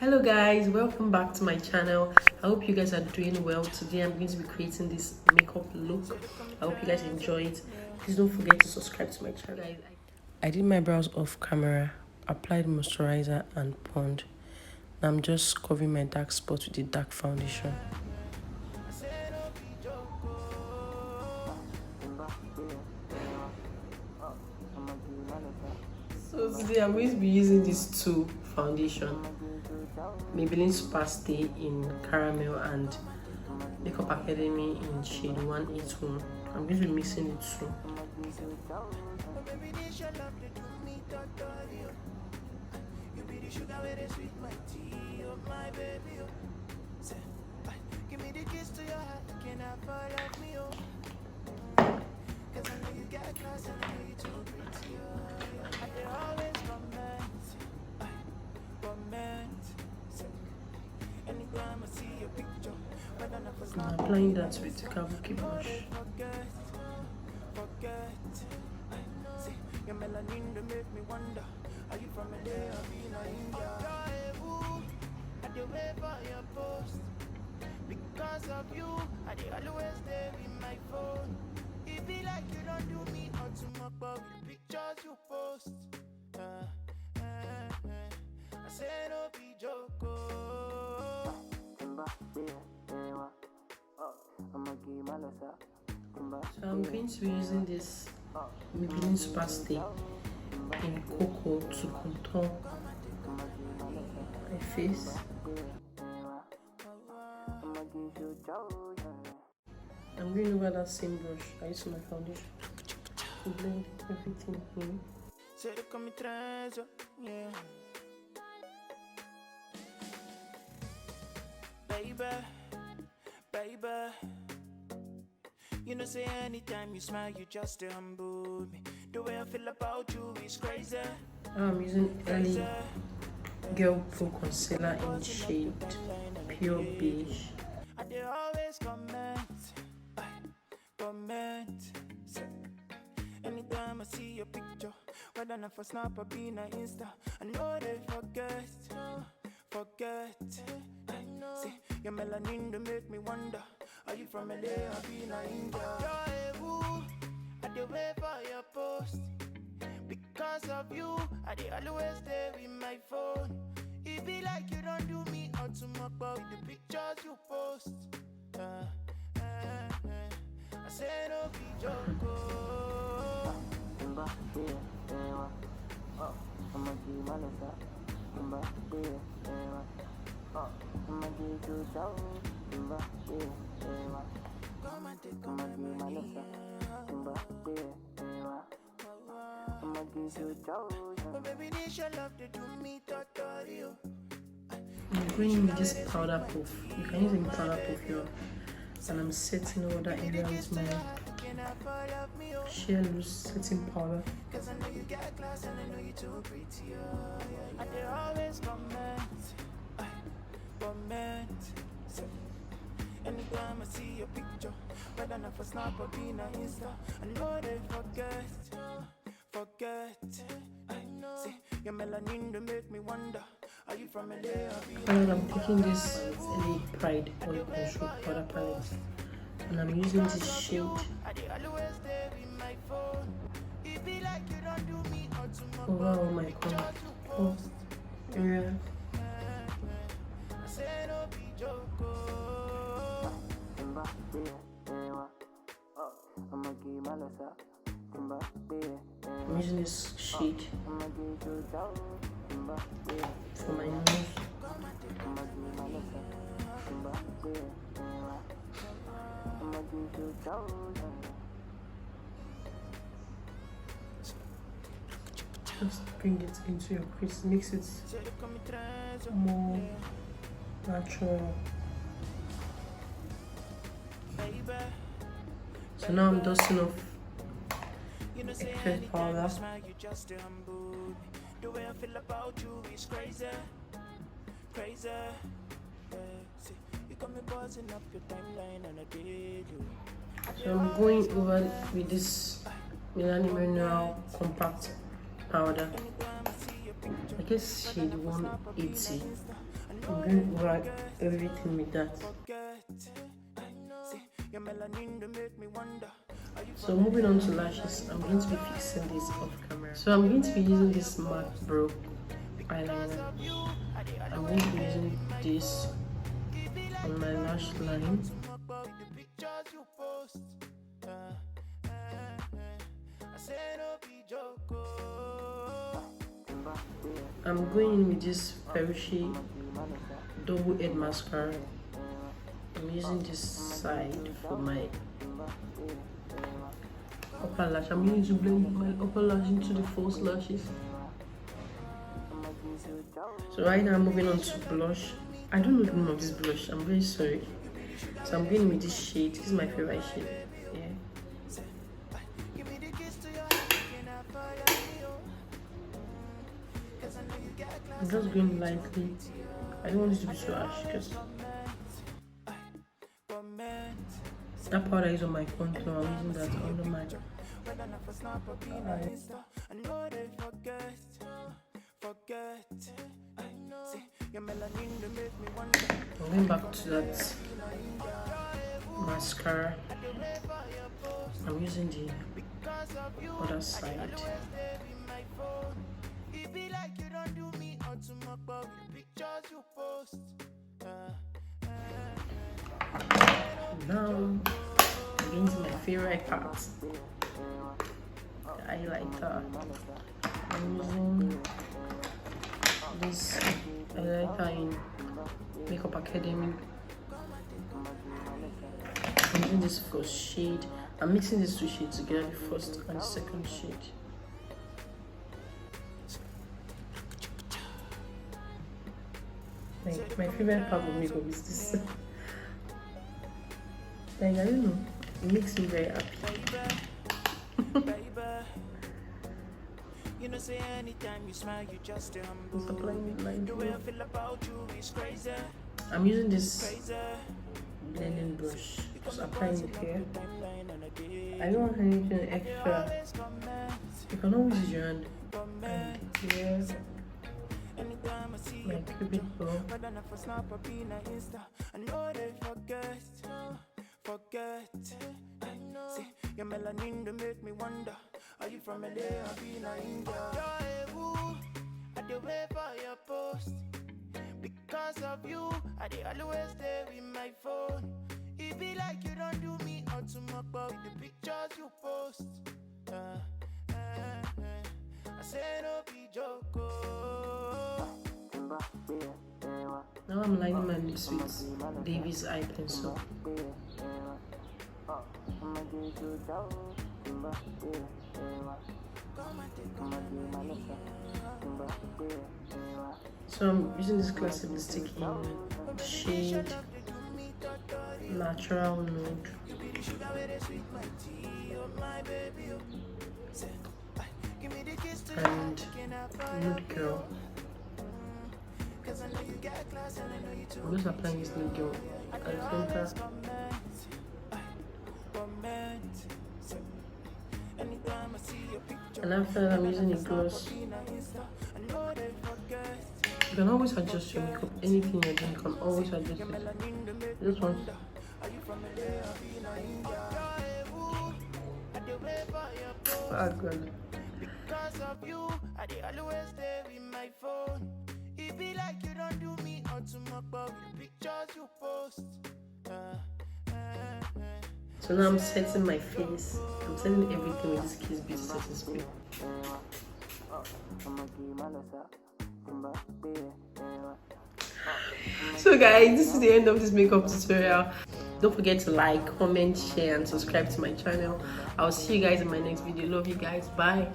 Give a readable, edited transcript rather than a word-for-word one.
Hello guys, welcome back to my channel. I hope you guys are doing well. Today I'm going to be creating this makeup look. I hope you guys enjoy it. Please don't forget to subscribe to my channel. I did my brows off camera, applied moisturizer and pond. Now I'm just covering my dark spots with the dark foundation. So today I'm going to be using these two foundation, Maybelline Supersatay in Caramel and Makeup Academy in shade 181. I'm going to be mixing the two. I'm applying that with the Kabuki brush. Your Melanin to make me wonder. Are you from a day of being at the way for your post? Because of you, I always there in my phone. It be like you don't do me or too much, but with the pictures you post. I say no be joke. So I'm going to be using this Maybelline Supersatay in Cocoa to contour my face. I'm going over that same brush I used for my foundation to blend everything in. Baby, you know, say anytime you smile, you just humble me. The way I feel about you is crazy. I'm using Early Girl Pro Concealer in shade Pure Beige. They always comment. Anytime I see your picture, whether not for Snap or being on Insta, I know they forget. See, your melanin to make me wonder. Are you from LA or being in India? I do wait for your post. Because of you, I do always there with my phone. It be like you don't do me or too much, but with the pictures you post. I say no be joke. I'm going in with this powder puff. You can use any powder puff here. And I'm setting all that area with my sheer loose setting powder. Anytime I see your picture, whether not for Snap or being on Insta, I know they forget. See, your melanin to make me wonder. Are you from LA or being? And I'm taking this LA Pride Oil Control Powder Palette, and I'm using this shade. Over all my contour area. I'm using this shade for my nose. Just bring it into your crease, makes it more natural. So now I'm dusting off excess powder. The way I feel about you is crazy. You got me buzzing up your timeline and I did you. So I'm going over with this Milani Mineral Compact powder. I guess shade 180. I'm going to write everything with that. So moving on to lashes, I'm going to be fixing this off camera. So I'm going to be using this Mabrook eyeliner. I'm going to be using this on my lash line. I'm going in with this Ferrarucci double head mascara. I'm using this side for my upper lash. I'm going to blend my upper lash into the false lashes. So right now I'm moving on to blush. I don't know the name of this blush, I'm very sorry. So I'm going with this shade. This is my favorite shade. Yeah. I'm just going lightly. I don't want it to be too harsh because that powder is on my contour. I'm using that under my eye. I'm going back to that mascara. I'm using the other side. Now I'm getting to my favorite part, the highlighter. I'm using this highlighter in Makeup Academy. I'm using this first shade. I'm mixing these two shades together, the first and the second shade. Like, my favorite part of makeup is this. Like, I don't know, it makes me very happy. You know, say anytime you smile, you just I'm applying it like the way I feel about you is crazy. I'm using this blending brush, just applying it here. I don't want anything extra. You can always use your hand and here, my cupid bow. See, your melanin to make me wonder. Are you from LA or being in India? I do wait for your post. Because of you, I do always stay with my phone. It be like you don't do me out to much about the pictures you post. I say no be joke. Now I'm lining my lips with Davy's eye pencil. So I'm using this classic lipstick in the shade Natural Nude. And Nude Girl. I'm just applying this Nude Girl at the center. And after that, I'm using a gloss. You can always adjust your makeup. Anything you're doing, you can always adjust it. This one. Oh God. Because of you, I always stay with my phone. It be like you don't do me out to much about the pictures you post. So now I'm setting my face. I'm setting everything with this Kiss Beauty setting spray. So guys, this is the end of this makeup tutorial. Don't forget to like, comment, share and subscribe to my channel. I'll see you guys in my next video. Love you guys. Bye.